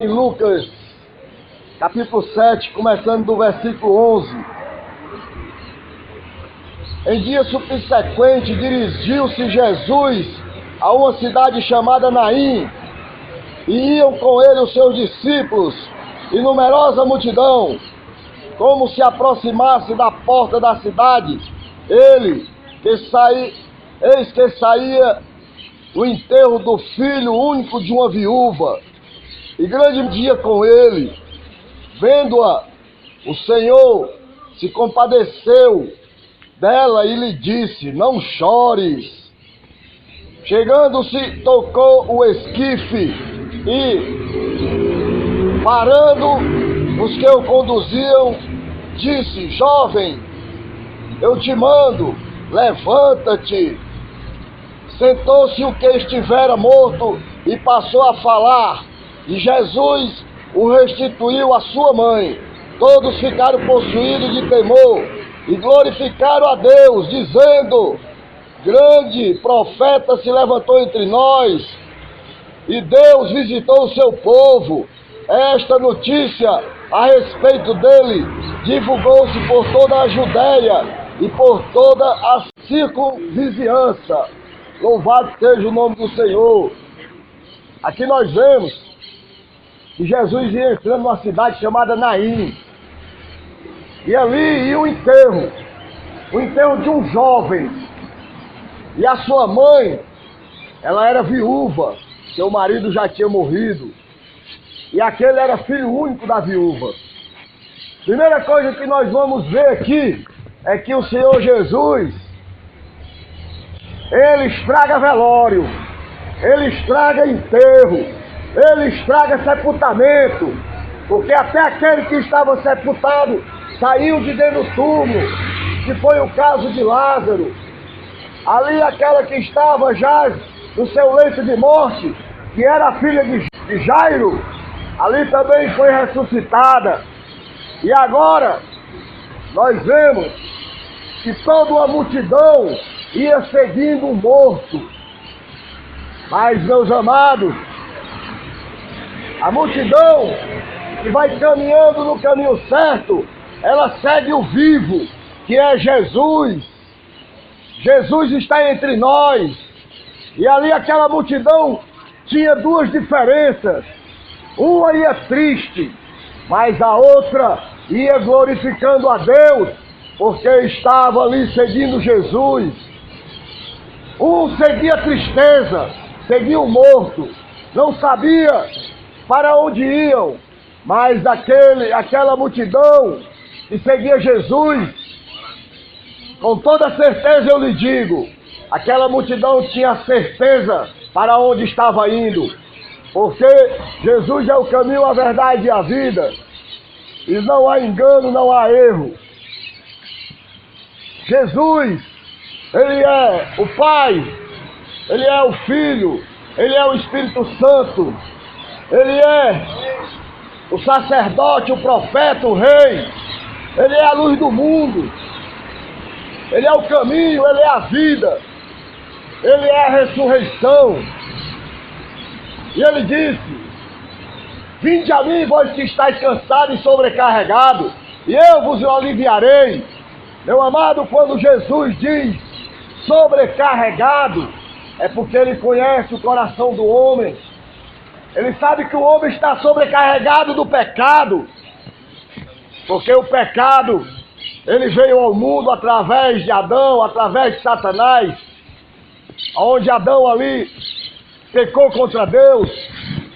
Em Lucas, capítulo 7, começando do versículo 11. Em dia subsequente, dirigiu-se Jesus a uma cidade chamada Naim, e iam com ele os seus discípulos e numerosa multidão. Como se aproximasse da porta da cidade, eis que saía o enterro do filho único de uma viúva, e grande dia com ele. Vendo-a, o Senhor se compadeceu dela e lhe disse: não chores. Chegando-se, tocou o esquife e, parando os que o conduziam, disse: jovem, eu te mando, levanta-te. Sentou-se o que estivera morto e passou a falar, e Jesus o restituiu à sua mãe. Todos ficaram possuídos de temor e glorificaram a Deus, dizendo: grande profeta se levantou entre nós, e Deus visitou o seu povo. Esta notícia a respeito dele divulgou-se por toda a Judéia e por toda a circunvizinhança. Louvado seja o nome do Senhor. Aqui nós vemos que Jesus ia entrando numa cidade chamada Naim. E ali ia o enterro de um jovem. E a sua mãe, ela era viúva, seu marido já tinha morrido. E aquele era filho único da viúva. Primeira coisa que nós vamos ver aqui é que o Senhor Jesus, ele estraga velório, ele estraga enterro, ele estraga sepultamento, porque até aquele que estava sepultado saiu de dentro do túmulo, que foi o caso de Lázaro. Ali aquela que estava já no seu leito de morte, que era a filha de Jairo, ali também foi ressuscitada. E agora nós vemos que toda uma multidão ia seguindo o morto. Mas, meus amados, a multidão que vai caminhando no caminho certo, ela segue o vivo, que é Jesus. Jesus está entre nós. E ali aquela multidão tinha duas diferenças. Uma ia triste, mas a outra ia glorificando a Deus, porque estava ali seguindo Jesus. Um seguia a tristeza, seguia o morto, não sabia para onde iam, mas aquela multidão que seguia Jesus, com toda certeza eu lhe digo, aquela multidão tinha certeza para onde estava indo, porque Jesus é o caminho, a verdade e a vida, e não há engano, não há erro. Jesus, ele é o Pai, ele é o Filho, ele é o Espírito Santo, ele é o sacerdote, o profeta, o rei, ele é a luz do mundo, ele é o caminho, ele é a vida, ele é a ressurreição. E ele disse: vinde a mim, vós que estáis cansados e sobrecarregados, e eu vos aliviarei. Meu amado, quando Jesus diz sobrecarregado, é porque ele conhece o coração do homem. Ele sabe que o homem está sobrecarregado do pecado, porque o pecado, ele veio ao mundo através de Adão, através de Satanás, onde Adão ali pecou contra Deus,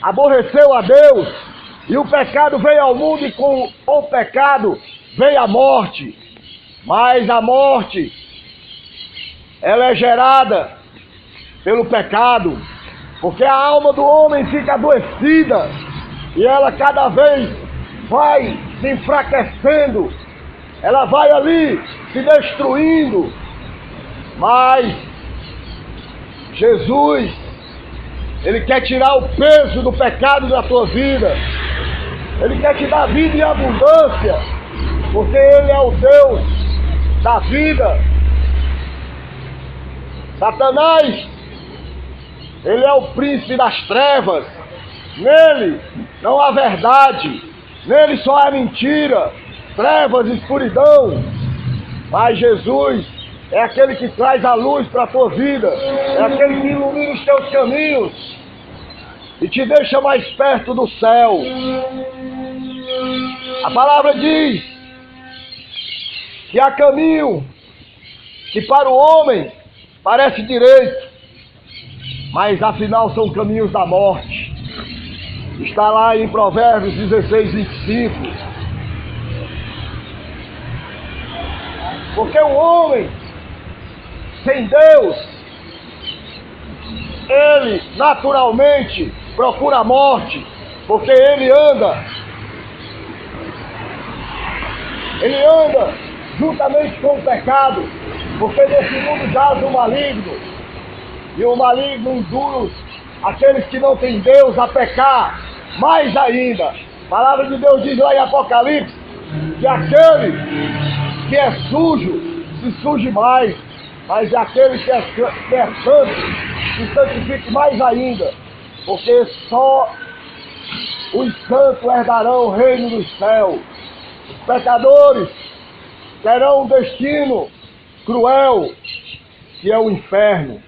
aborreceu a Deus, e o pecado veio ao mundo, e com o pecado veio a morte. Mas a morte, ela é gerada pelo pecado, porque a alma do homem fica adoecida, e ela cada vez vai se enfraquecendo, ela vai ali se destruindo. Mas Jesus, ele quer tirar o peso do pecado da tua vida, ele quer te dar vida em abundância, porque ele é o Deus da vida. Satanás, ele é o príncipe das trevas. Nele não há verdade, nele só há mentira, trevas e escuridão. Mas Jesus é aquele que traz a luz para a tua vida, é aquele que ilumina os teus caminhos e te deixa mais perto do céu. A palavra diz que há caminho que para o homem parece direito, mas afinal são caminhos da morte. Está lá em Provérbios 16, 25. Porque o homem sem Deus, ele naturalmente procura a morte, porque ele anda juntamente com o pecado, porque nesse mundo jaz o maligno, e o maligno induz aqueles que não têm Deus a pecar mais ainda. A palavra de Deus diz lá em Apocalipse que aquele que é sujo se suje mais, mas aquele que é santo se santifique mais ainda, porque só os santos herdarão o reino dos céus. Os pecadores terão um destino cruel, que é o inferno.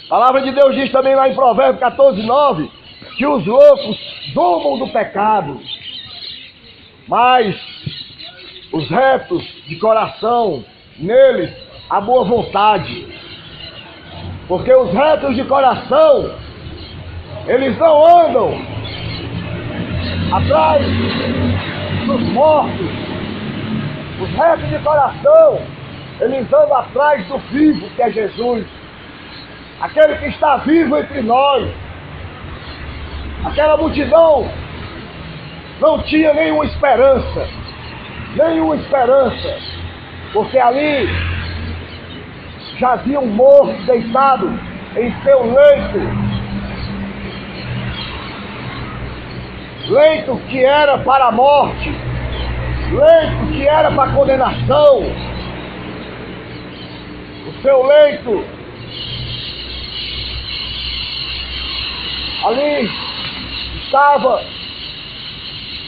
A palavra de Deus diz também lá em Provérbios 14, 9, que os loucos zombam do pecado, mas os retos de coração, neles há boa vontade. Porque os retos de coração, eles não andam atrás dos mortos. Os retos de coração, eles andam atrás do vivo, que é Jesus. Aquele que está vivo entre nós. Aquela multidão não tinha nenhuma esperança. Porque ali jazia um morto deitado em seu leito que era para a morte, leito que era para a condenação. O seu leito ali estava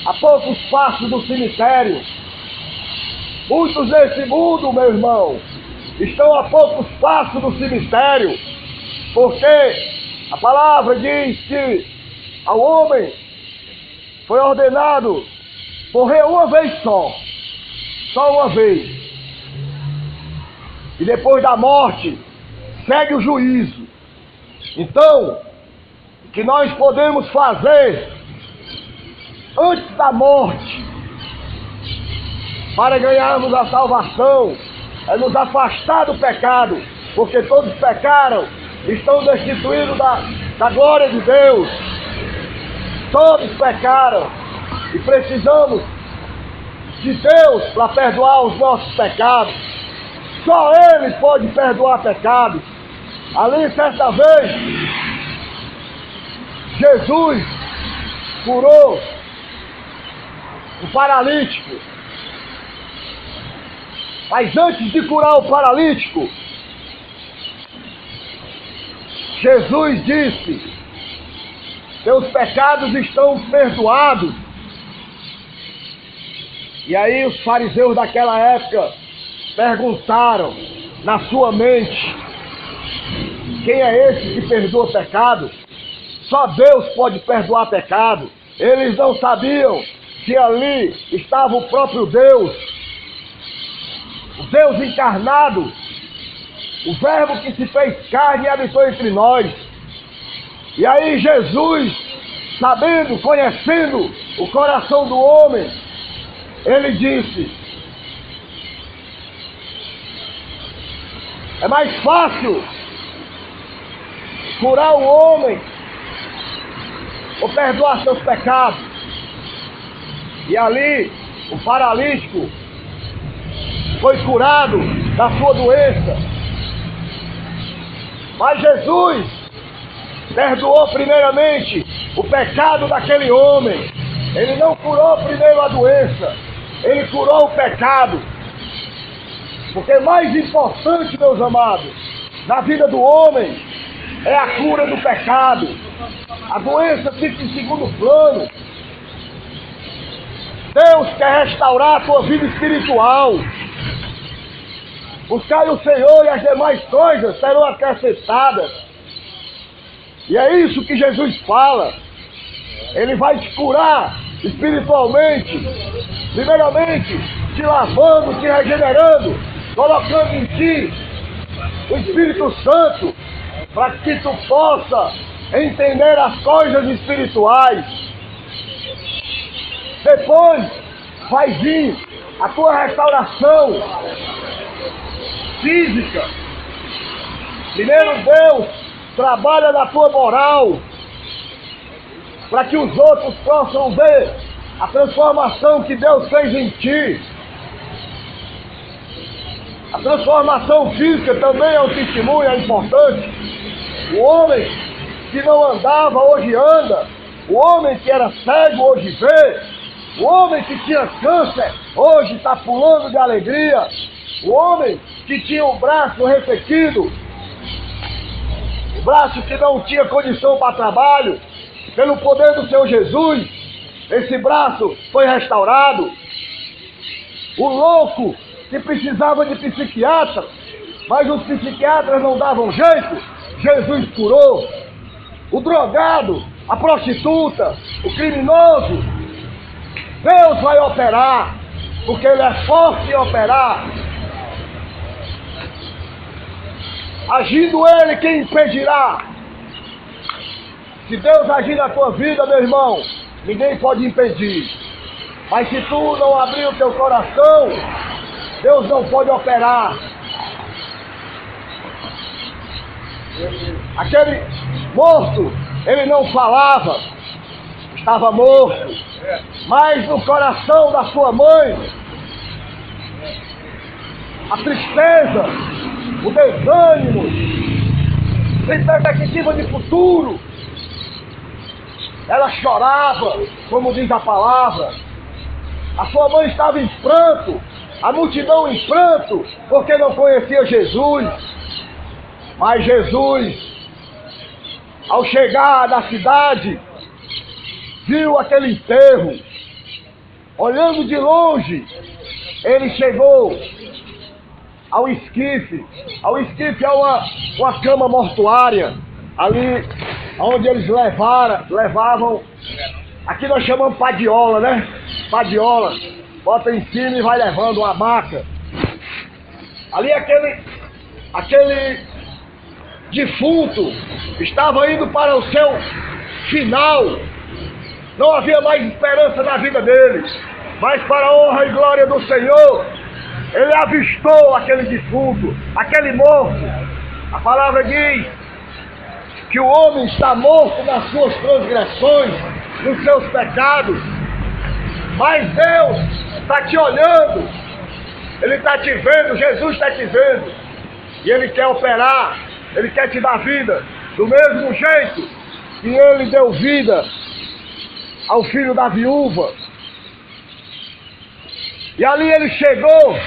a poucos passos do cemitério. Muitos nesse mundo, meu irmão, estão a poucos passos do cemitério, porque a palavra diz que ao homem foi ordenado morrer uma vez só uma vez, e depois da morte segue o juízo. Então, o que nós podemos fazer antes da morte para ganharmos a salvação é nos afastar do pecado, porque todos pecaram, estão destituídos da glória de Deus. Todos pecaram e precisamos de Deus para perdoar os nossos pecados. Só Ele pode perdoar pecados. Ali, certa vez, Jesus curou o paralítico. Mas antes de curar o paralítico, Jesus disse: seus pecados estão perdoados. E aí os fariseus daquela época perguntaram na sua mente: quem é esse que perdoa pecado? Só Deus pode perdoar pecado. Eles não sabiam que ali estava o próprio Deus, o Deus encarnado, o Verbo que se fez carne e habitou entre nós. E aí Jesus, sabendo, conhecendo o coração do homem, ele disse: é mais fácil curar o homem ou perdoar seus pecados. E ali o paralítico foi curado da sua doença. Mas Jesus perdoou primeiramente o pecado daquele homem. Ele não curou primeiro a doença, ele curou o pecado. Porque mais importante, meus amados, na vida do homem é a cura do pecado. A doença fica em segundo plano. quer restaurar a tua vida espiritual. Buscai o Senhor e as demais coisas serão acrescentadas. E é isso que Jesus fala. Ele vai te curar espiritualmente, primeiramente te lavando, te regenerando, colocando em ti o Espírito Santo, para que tu possa entender as coisas espirituais. Depois vai vir a tua restauração física. Primeiro Deus trabalha na tua moral, para que os outros possam ver a transformação que Deus fez em ti. A transformação física também é um testemunho, é importante. O homem que não andava, hoje anda. O homem que era cego, hoje vê. O homem que tinha câncer, hoje está pulando de alegria. O homem que tinha o braço ressequido, o braço que não tinha condição para trabalho, pelo poder do Senhor Jesus, esse braço foi restaurado. O louco que precisava de psiquiatra, mas os psiquiatras não davam jeito, Jesus curou. O drogado, a prostituta, o criminoso, Deus vai operar, porque Ele é forte em operar. Agindo Ele, quem impedirá? Se Deus agir na tua vida, meu irmão, ninguém pode impedir. Mas se tu não abrir o teu coração, Deus não pode operar. Aquele morto, ele não falava, estava morto. Mas no coração da sua mãe, a tristeza, o desânimo, sem perspectiva de futuro, ela chorava, como diz a palavra. A sua mãe estava em pranto, a multidão em pranto, porque não conhecia Jesus. Mas Jesus, ao chegar da cidade, viu aquele enterro. Olhando de longe, ele chegou ao esquife. Ao esquife é uma cama mortuária, ali onde eles levavam, aqui nós chamamos padiola, né? Padiola, bota em cima e vai levando uma maca. Ali aquele defunto estava indo para o seu final. Não havia mais esperança na vida dele, mas para a honra e glória do Senhor, ele avistou aquele defunto, aquele morto. A palavra diz que o homem está morto nas suas transgressões, nos seus pecados, mas Deus está te olhando, Ele está te vendo, Jesus está te vendo, e Ele quer operar, Ele quer te dar vida, do mesmo jeito que Ele deu vida ao filho da viúva. E ali Ele chegou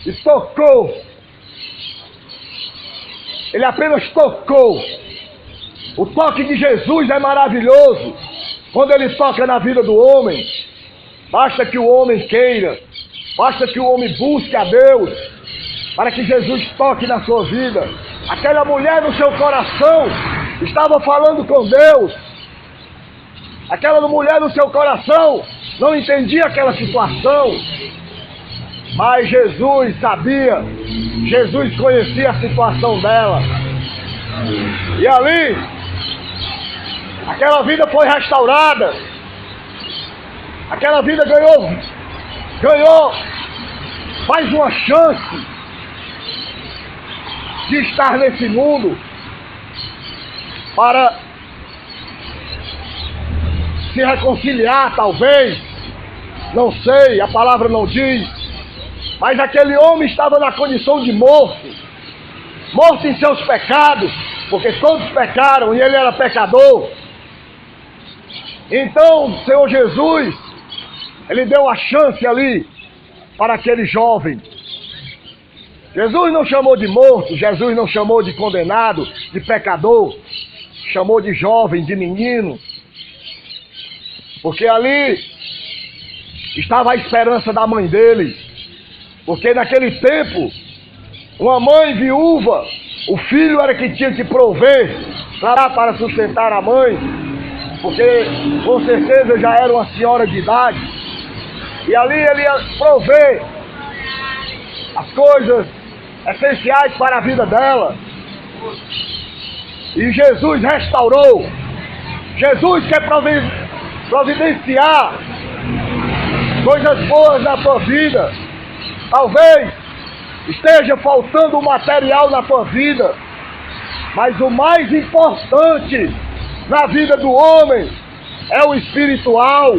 e tocou. Ele apenas tocou. O toque de Jesus é maravilhoso. Quando Ele toca na vida do homem, basta que o homem queira, basta que o homem busque a Deus, para que Jesus toque na sua vida. Aquela mulher no seu coração estava falando com Deus. Aquela mulher no seu coração não entendia aquela situação, mas Jesus sabia, Jesus conhecia a situação dela. E ali, aquela vida foi restaurada, aquela vida ganhou mais uma chance de estar nesse mundo para se reconciliar, talvez, não sei, a palavra não diz, mas aquele homem estava na condição de morto em seus pecados, porque todos pecaram e ele era pecador. Então o Senhor Jesus, Ele deu a chance ali para aquele jovem. Jesus não chamou de morto, Jesus não chamou de condenado, de pecador, chamou de jovem, de menino, porque ali estava a esperança da mãe dele. Porque naquele tempo, uma mãe viúva, o filho era que tinha que prover para sustentar a mãe, porque com certeza já era uma senhora de idade, e ali ele ia prover as coisas essenciais para a vida dela. E Jesus restaurou. Jesus quer providenciar coisas boas na tua vida. Talvez esteja faltando material na tua vida, mas o mais importante na vida do homem é o espiritual.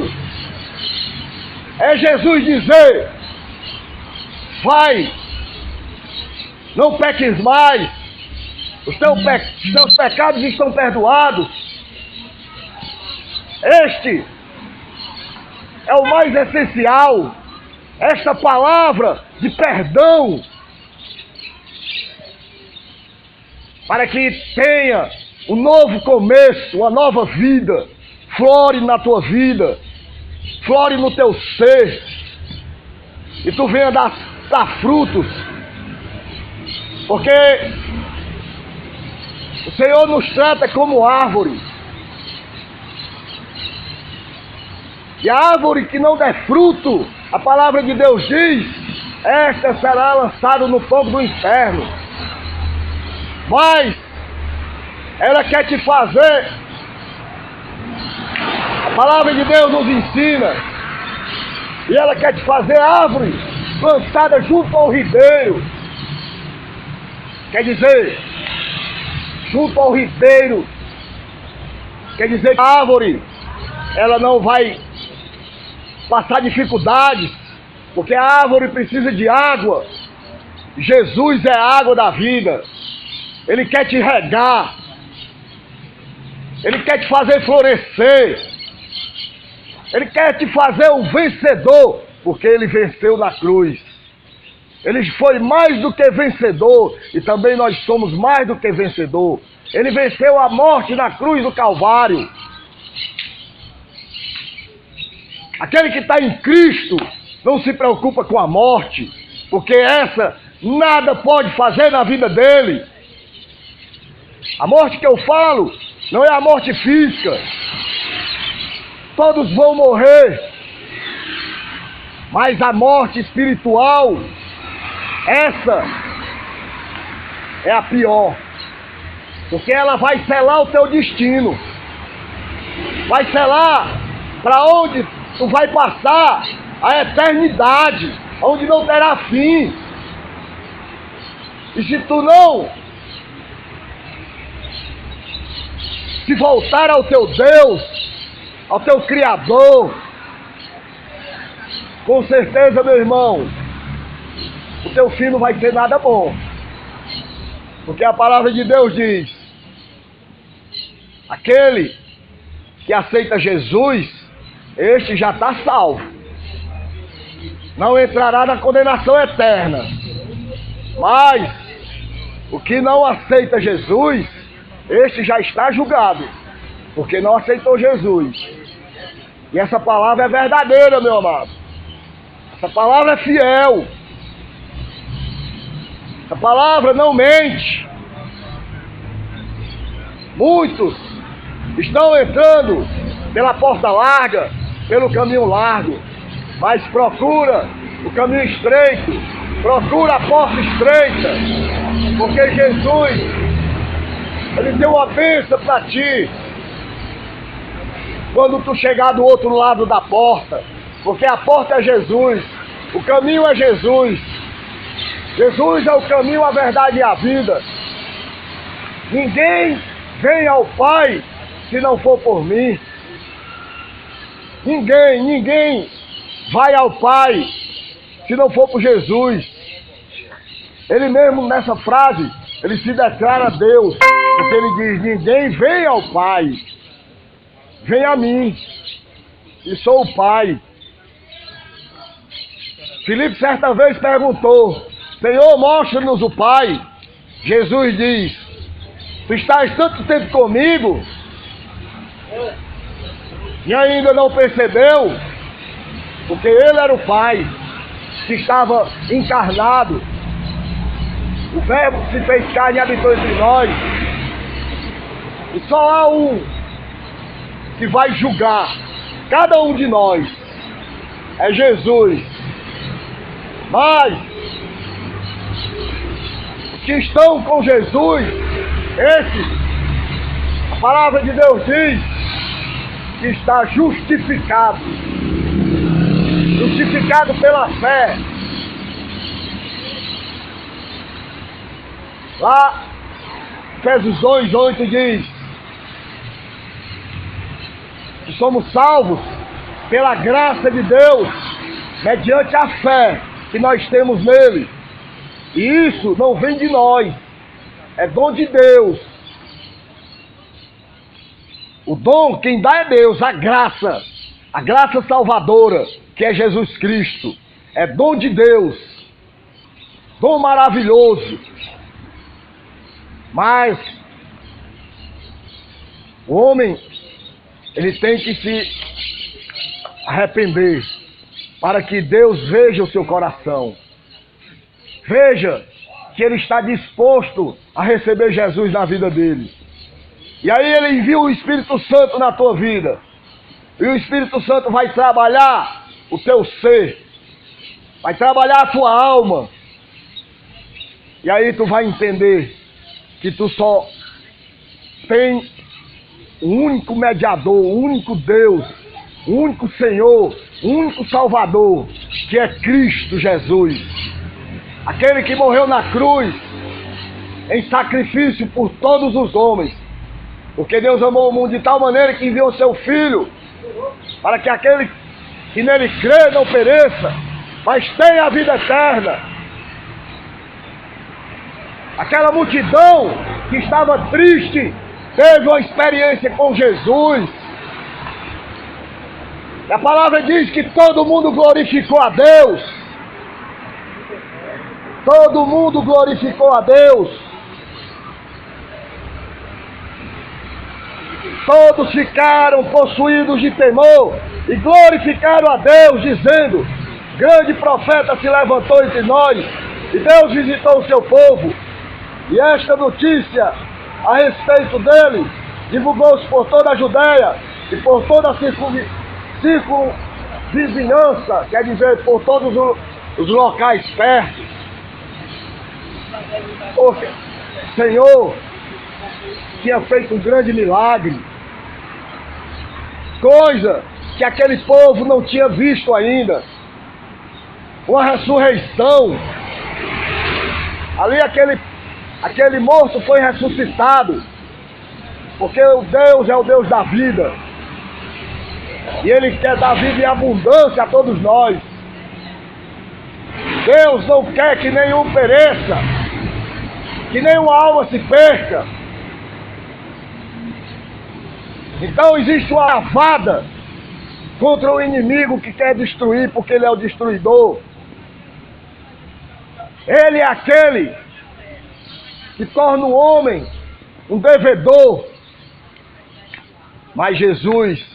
É Jesus dizer: vai, não peques mais, os teus pecados estão perdoados. Este é o mais essencial, esta palavra de perdão, para que tenha um novo começo, uma nova vida, flore na tua vida, flore no teu ser, e tu venha dar frutos, porque o Senhor nos trata como árvore, e a árvore que não der fruto, a palavra de Deus diz, esta será lançada no fogo do inferno. Mas ela quer te fazer, a palavra de Deus nos ensina, e ela quer te fazer árvore plantada junto ao ribeiro. Quer dizer, junto ao ribeiro, quer dizer que a árvore, ela não vai passar dificuldades, porque a árvore precisa de água. Jesus é a água da vida. Ele quer te regar, Ele quer te fazer florescer, Ele quer te fazer um vencedor, porque Ele venceu na cruz. Ele foi mais do que vencedor, e também nós somos mais do que vencedor. Ele venceu a morte na cruz do Calvário. Aquele que está em Cristo não se preocupa com a morte, porque essa nada pode fazer na vida dele. A morte que eu falo não é a morte física. Todos vão morrer. Mas a morte espiritual, essa é a pior. Porque ela vai selar o teu destino. Vai selar para onde tu vai passar a eternidade, onde não terá fim. E se tu não se voltar ao teu Deus, ao teu Criador, com certeza, meu irmão, o teu fim não vai ser nada bom. Porque a palavra de Deus diz: aquele que aceita Jesus, este já está salvo. Não entrará na condenação eterna. Mas o que não aceita Jesus, este já está julgado, porque não aceitou Jesus. E essa palavra é verdadeira, meu amado. Essa palavra é fiel. Essa palavra não mente. Muitos estão entrando pela porta larga, pelo caminho largo, mas procura o caminho estreito, procura a porta estreita, porque Jesus, Ele deu uma bênção para ti quando tu chegar do outro lado da porta, porque a porta é Jesus, o caminho é Jesus. Jesus é o caminho, a verdade e a vida. Ninguém vem ao Pai se não for por mim. Ninguém vai ao Pai se não for por Jesus. Ele mesmo nessa frase, ele se declara Deus, porque ele diz: ninguém vem ao Pai, vem a mim, e sou o Pai. Filipe certa vez perguntou: Senhor, mostra-nos o Pai. Jesus diz: tu estás tanto tempo comigo e ainda não percebeu? porque Ele era o Pai que estava encarnado. O Verbo se fez carne e habitou entre nós. E só há um que vai julgar cada um de nós. É Jesus. Mas os que estão com Jesus, esses, a palavra de Deus diz que está justificado. Justificado pela fé. Lá, Efésios 2:8 diz que somos salvos pela graça de Deus, mediante a fé que nós temos nele. E isso não vem de nós, é dom de Deus. O dom quem dá é Deus, a graça salvadora, que é Jesus Cristo. É dom de Deus, dom maravilhoso. Mas o homem, ele tem que se arrepender para que Deus veja o seu coração. Veja que ele está disposto a receber Jesus na vida dele. E aí ele envia o Espírito Santo na tua vida. E o Espírito Santo vai trabalhar o teu ser. Vai trabalhar a tua alma. E aí tu vai entender que tu só tem um único mediador, um único Deus, um único Senhor, um único Salvador, que é Cristo Jesus. Aquele que morreu na cruz em sacrifício por todos os homens. Porque Deus amou o mundo de tal maneira que enviou seu Filho, para que aquele que nele crê não pereça, mas tenha a vida eterna. Aquela multidão que estava triste teve uma experiência com Jesus. E a palavra diz que todo mundo glorificou a Deus. Todo mundo glorificou a Deus. Todos ficaram possuídos de temor e glorificaram a Deus, dizendo: grande profeta se levantou entre nós e Deus visitou o seu povo. E esta notícia a respeito dele divulgou-se por toda a Judéia e por toda a circunvizinhança, quer dizer, por todos os locais perto. O Senhor tinha feito um grande milagre, coisa que aquele povo não tinha visto ainda. Uma ressurreição. Ali aquele morto foi ressuscitado, porque o Deus é o Deus da vida, e Ele quer dar vida em abundância a todos nós. Deus não quer que nenhum pereça, que nenhuma alma se perca. Então existe uma armada contra o inimigo que quer destruir, porque ele é o destruidor. Ele é aquele que torna o homem um devedor. Mas Jesus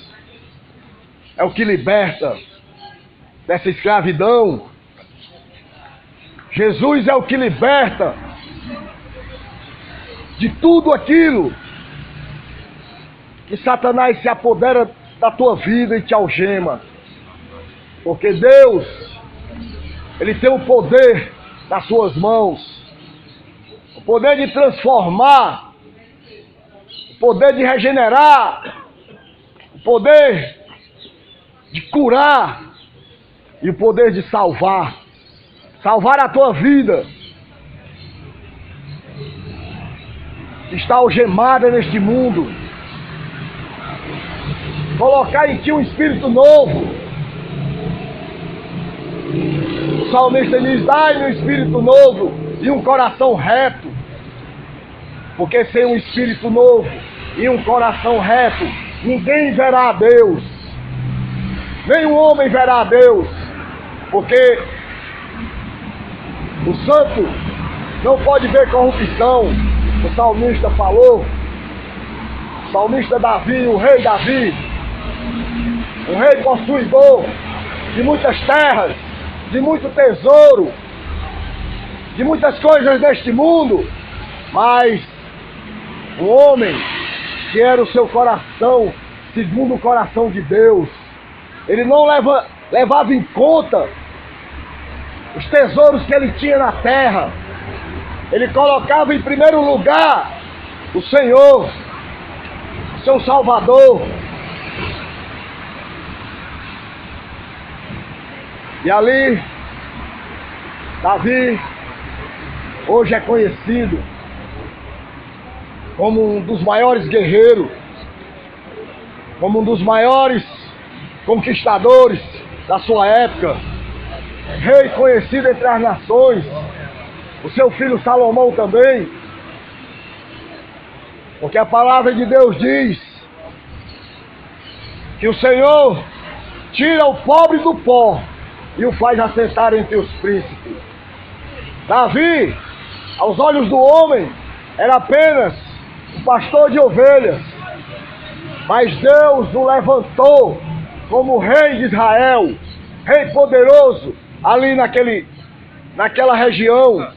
é o que liberta dessa escravidão. Jesus é o que liberta de tudo aquilo que Satanás se apodera da tua vida e te algema. Porque Deus, Ele tem o poder nas suas mãos. O poder de transformar, o poder de regenerar, o poder de curar e o poder de salvar. Salvar a tua vida. Está algemada neste mundo. Colocar em ti um espírito novo. O salmista diz: dai-me um espírito novo e um coração reto. Porque sem um espírito novo e um coração reto, ninguém verá a Deus. Nenhum homem verá a Deus. Porque o santo não pode ver corrupção. O salmista falou. O salmista Davi, o rei Davi, um rei possuidor, de muitas terras, de muito tesouro, de muitas coisas deste mundo, mas um homem que era o seu coração, segundo o coração de Deus, ele não levava em conta os tesouros que ele tinha na terra. Ele colocava em primeiro lugar o Senhor, seu Salvador. E ali, Davi hoje é conhecido como um dos maiores guerreiros, como um dos maiores conquistadores da sua época, rei conhecido entre as nações, o seu filho Salomão também, porque a palavra de Deus diz que o Senhor tira o pobre do pó e o faz assentar entre os príncipes. Davi, aos olhos do homem, era apenas um pastor de ovelhas, mas Deus o levantou como rei de Israel, rei poderoso ali naquela região.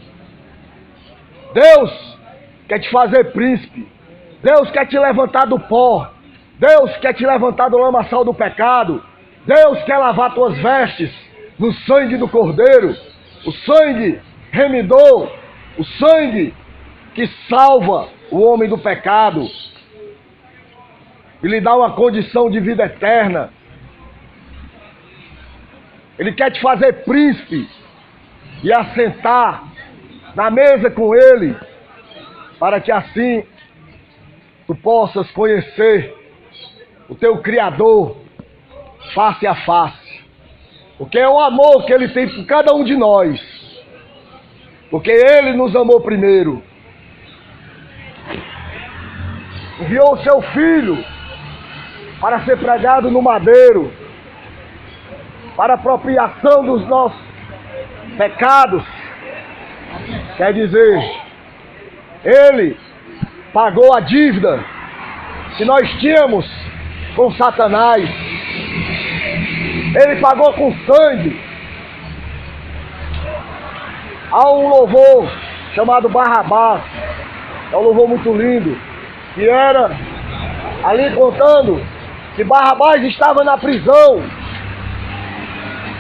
Deus quer te fazer príncipe, Deus quer te levantar do pó, Deus quer te levantar do lamaçal do pecado, Deus quer lavar tuas vestes no sangue do Cordeiro, o sangue remidor, o sangue que salva o homem do pecado e lhe dá uma condição de vida eterna. Ele quer te fazer príncipe e assentar na mesa com ele, para que assim tu possas conhecer o teu Criador face a face. Porque é o amor que ele tem por cada um de nós. Porque ele nos amou primeiro. Enviou o seu filho para ser pregado no madeiro, para apropriação dos nossos pecados. Quer dizer, ele pagou a dívida que nós tínhamos com Satanás. Ele pagou com sangue. Há um louvor chamado Barrabás, é um louvor muito lindo, que era ali contando que Barrabás estava na prisão,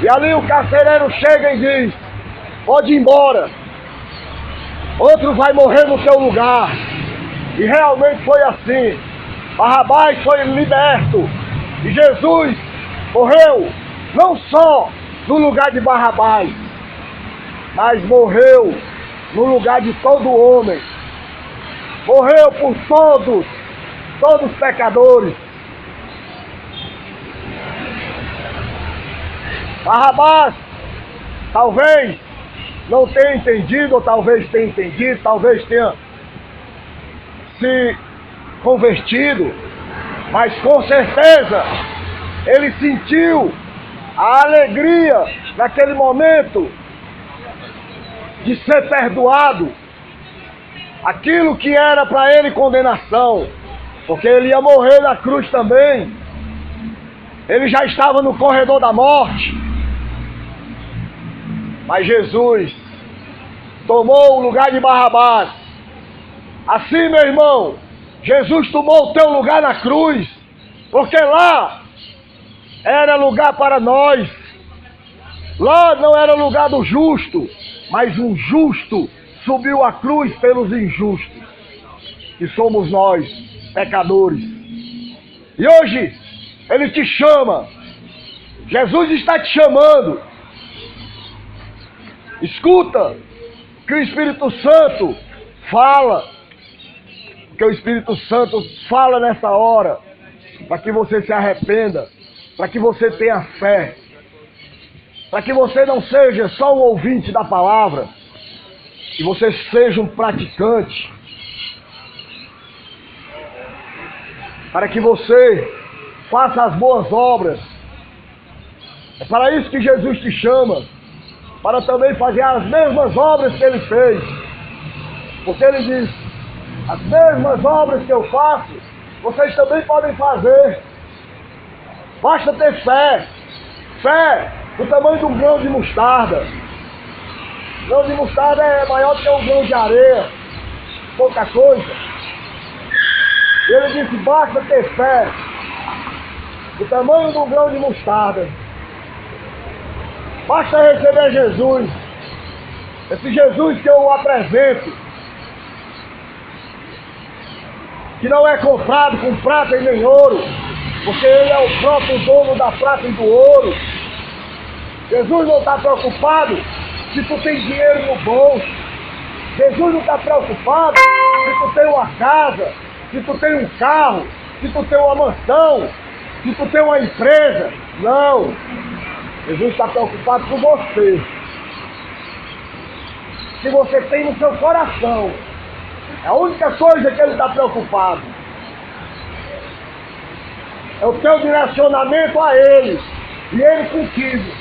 e ali o carcereiro chega e diz: pode ir embora, outro vai morrer no seu lugar. E realmente foi assim. Barrabás foi liberto e Jesus morreu não só no lugar de Barrabás, mas morreu no lugar de todo homem. Morreu por todos os pecadores. Barrabás talvez não tenha entendido, ou talvez tenha entendido, talvez tenha se convertido, mas com certeza ele sentiu a alegria naquele momento de ser perdoado, aquilo que era para ele condenação, porque ele ia morrer na cruz também. Ele já estava no corredor da morte, mas Jesus tomou o lugar de Barrabás. Assim, meu irmão, Jesus tomou o teu lugar na cruz, porque lá era lugar para nós. Lá não era lugar do justo, mas um justo subiu a cruz pelos injustos, que somos nós, pecadores. E hoje ele te chama. Jesus está te chamando. Escuta que o Espírito Santo fala, porque o Espírito Santo fala nessa hora, para que você se arrependa, para que você tenha fé, para que você não seja só um ouvinte da palavra, que você seja um praticante, para que você faça as boas obras. É para isso que Jesus te chama, para também fazer as mesmas obras que ele fez, porque ele diz: as mesmas obras que eu faço, vocês também podem fazer. Basta ter fé. Fé do tamanho de um grão de mostarda. O grão de mostarda é maior do que um grão de areia, pouca coisa. E ele disse, basta ter fé, do tamanho de um grão de mostarda. Basta receber Jesus, esse Jesus que eu apresento, que não é comprado com prata e nem ouro, porque Ele é o próprio dono da prata e do ouro. Jesus não está preocupado se tu tem dinheiro no bolso. Jesus não está preocupado se tu tem uma casa, se tu tem um carro, se tu tem uma mansão, se tu tem uma empresa. Não. Jesus está preocupado com você. Que você tem no seu coração. É a única coisa que Ele está preocupado. É o teu direcionamento a Ele. E Ele contigo.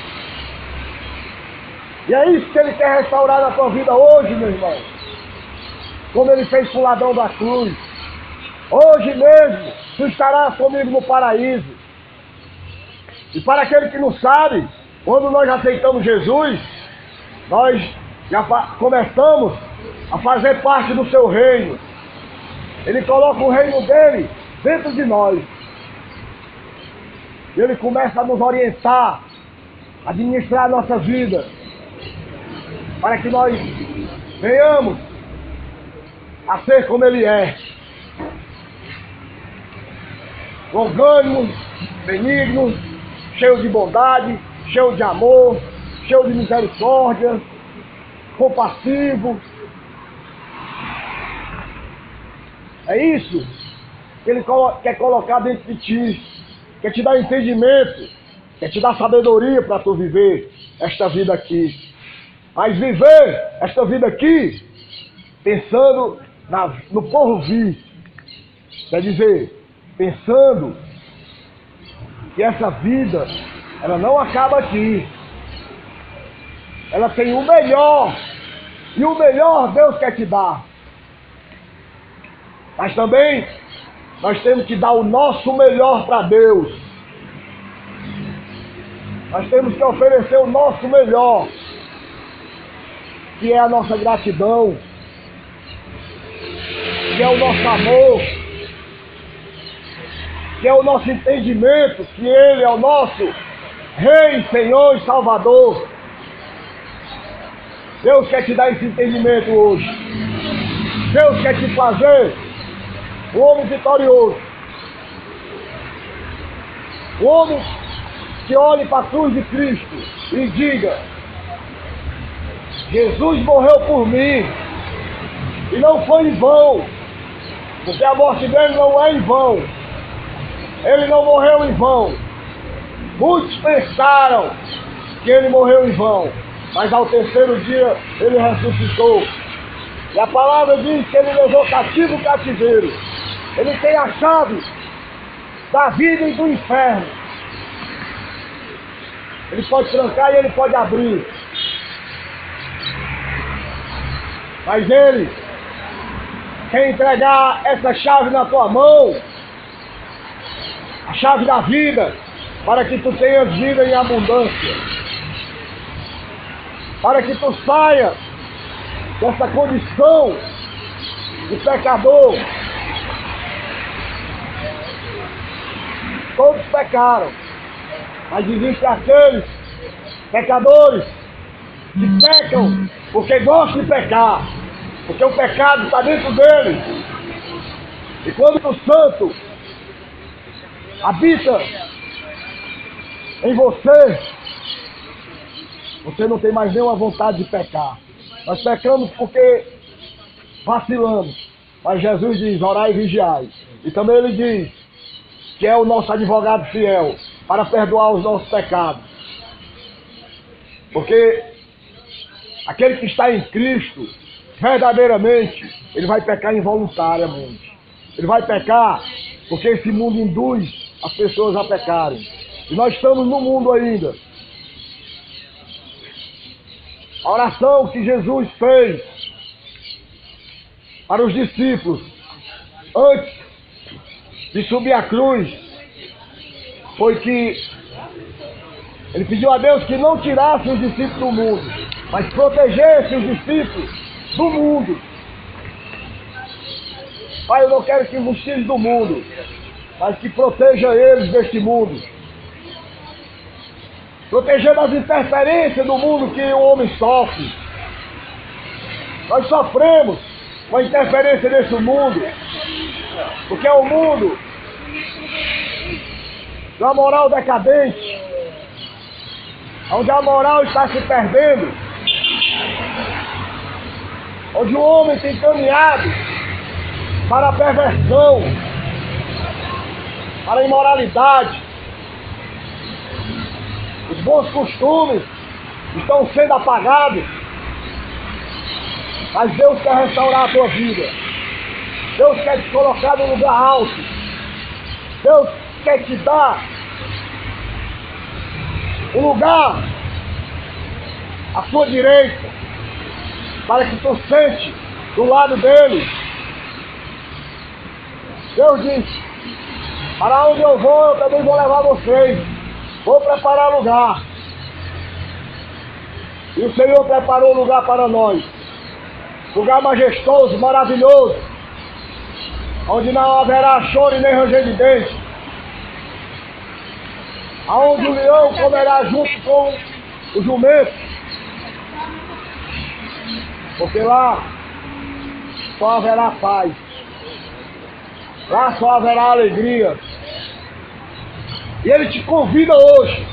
E é isso que Ele quer restaurar na tua vida hoje, meu irmão. Como Ele fez com o ladrão da cruz. Hoje mesmo, tu estarás comigo no paraíso. E para aquele que não sabe, quando nós aceitamos Jesus, nós já começamos a fazer parte do seu reino. Ele coloca o reino dele dentro de nós. E Ele começa a nos orientar, a administrar a nossa vida, para que nós venhamos a ser como Ele é. Longânimo, benigno, cheio de bondade, cheio de amor, cheio de misericórdia, compassivo. É isso que Ele quer colocar dentro de ti. Quer te dar entendimento, quer te dar sabedoria para tu viver esta vida aqui. Mas viver esta vida aqui pensando no porvir. Quer dizer, pensando que essa vida, ela não acaba aqui. Ela tem o melhor. E o melhor Deus quer te dar. Mas também nós temos que dar o nosso melhor para Deus. Nós temos que oferecer o nosso melhor, que é a nossa gratidão, que é o nosso amor, que é o nosso entendimento, que Ele é o nosso Rei, Senhor e Salvador. Deus quer te dar esse entendimento hoje. Deus quer te fazer um homem vitorioso. Um homem que olhe para a cruz de Cristo e diga: Jesus morreu por mim. E não foi em vão. Porque a morte dele não é em vão. Ele não morreu em vão. Muitos pensaram que ele morreu em vão. Mas ao terceiro dia ele ressuscitou. E a palavra diz que ele levou cativo o cativeiro. Ele tem a chave da vida e do inferno. Ele pode trancar e ele pode abrir. Mas ele quer entregar essa chave na tua mão, a chave da vida, para que tu tenhas vida em abundância, para que tu saia dessa condição de pecador. Todos pecaram, mas existem aqueles pecadores que pecam porque gostam de pecar, porque o pecado está dentro deles. E quando o santo habita em você, você não tem mais nenhuma vontade de pecar. Nós pecamos porque vacilamos, mas Jesus diz: orai e vigiai. E também Ele diz que é o nosso advogado fiel para perdoar os nossos pecados. Porque aquele que está em Cristo, verdadeiramente, ele vai pecar involuntariamente. Ele vai pecar porque esse mundo induz as pessoas a pecarem. E nós estamos no mundo ainda. A oração que Jesus fez para os discípulos antes de subir a cruz foi que Ele pediu a Deus que não tirasse os discípulos do mundo, mas protegesse os discípulos do mundo. Pai, eu não quero que os tire do mundo, mas que proteja eles deste mundo. Protegendo as interferências do mundo que o homem sofre. Nós sofremos com a interferência desse mundo, porque é o mundo da moral decadente, onde a moral está se perdendo, onde o homem tem caminhado para a perversão, para a imoralidade. Os bons costumes estão sendo apagados, mas Deus quer restaurar a tua vida. Deus quer te colocar num lugar alto. Deus quer te dar um lugar à sua direita, para que tu sente do lado dele. Deus disse: para onde eu vou, eu também vou levar vocês. Vou preparar lugar. E o Senhor preparou um lugar para nós. Lugar majestoso, maravilhoso, onde não haverá choro e nem ranger de dente. Aonde o leão comerá junto com o jumento. Porque lá só haverá paz. Lá só haverá alegria. E Ele te convida hoje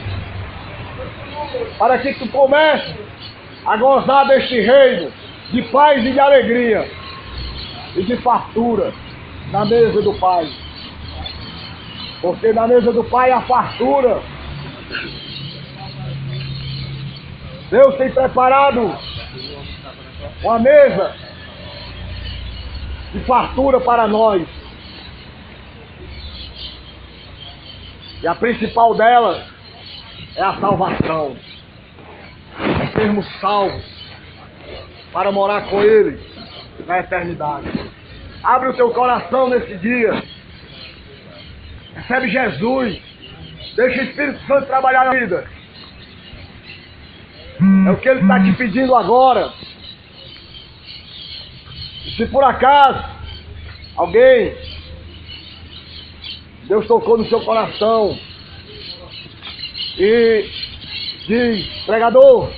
para que tu comece a gozar deste reino de paz e de alegria e de fartura na mesa do Pai. Porque na mesa do Pai há fartura. Deus tem preparado uma mesa de fartura para nós. E a principal delas é a salvação. É sermos salvos para morar com Ele na eternidade. Abre o teu coração nesse dia. Recebe Jesus. Deixa o Espírito Santo trabalhar na vida. É o que Ele está te pedindo agora. E se por acaso alguém, Deus tocou no seu coração e diz: pregador,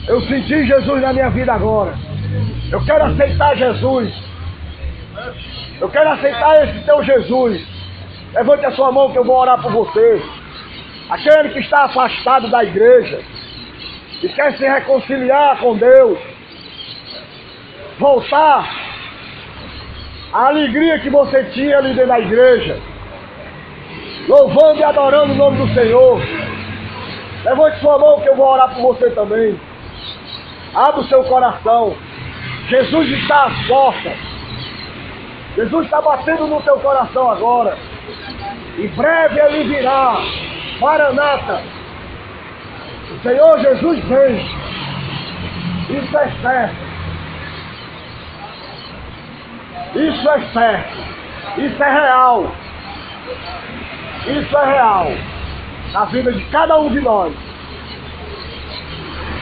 eu senti Jesus na minha vida agora. Eu quero aceitar Jesus. Eu quero aceitar esse teu Jesus. Levante a sua mão que eu vou orar por você. Aquele que está afastado da igreja e quer se reconciliar com Deus, voltar à alegria que você tinha ali dentro da igreja, louvando e adorando o nome do Senhor. Levante sua mão que eu vou orar por você também. Abra o seu coração. Jesus está às portas. Jesus está batendo no teu coração agora. Em breve Ele virá. Maranata. O Senhor Jesus vem. Isso é certo. Isso é certo. Isso é real. Isso é real. Na vida de cada um de nós.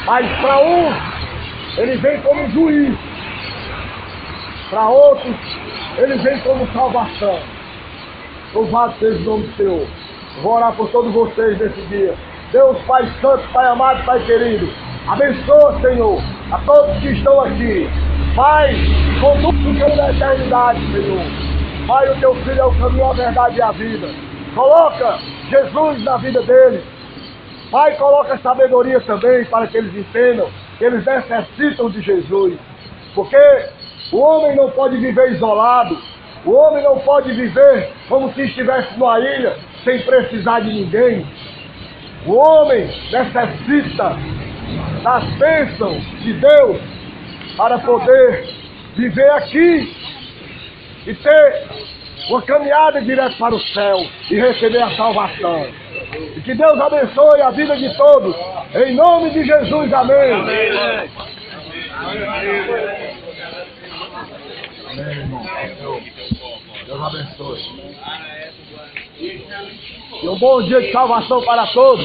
Mas para um, Ele vem como juiz. Para outros, Ele vem como salvação. Louvado seja o nome do Senhor. Vou orar por todos vocês nesse dia. Deus Pai Santo, Pai amado, Pai querido, abençoa, Senhor, a todos que estão aqui. Pai, conduz o caminho da eternidade, Senhor. Pai, o teu Filho é o caminho, a verdade e a vida. Coloca Jesus na vida deles. Pai, coloca sabedoria também para que eles entendam que eles necessitam de Jesus. Porque o homem não pode viver isolado. O homem não pode viver como se estivesse numa ilha sem precisar de ninguém. O homem necessita das bênçãos de Deus para poder viver aqui e ter uma caminhada direto para o céu e receber a salvação. E que Deus abençoe a vida de todos. Em nome de Jesus, amém. Amém, irmão. Deus abençoe. E um bom dia de salvação para todos.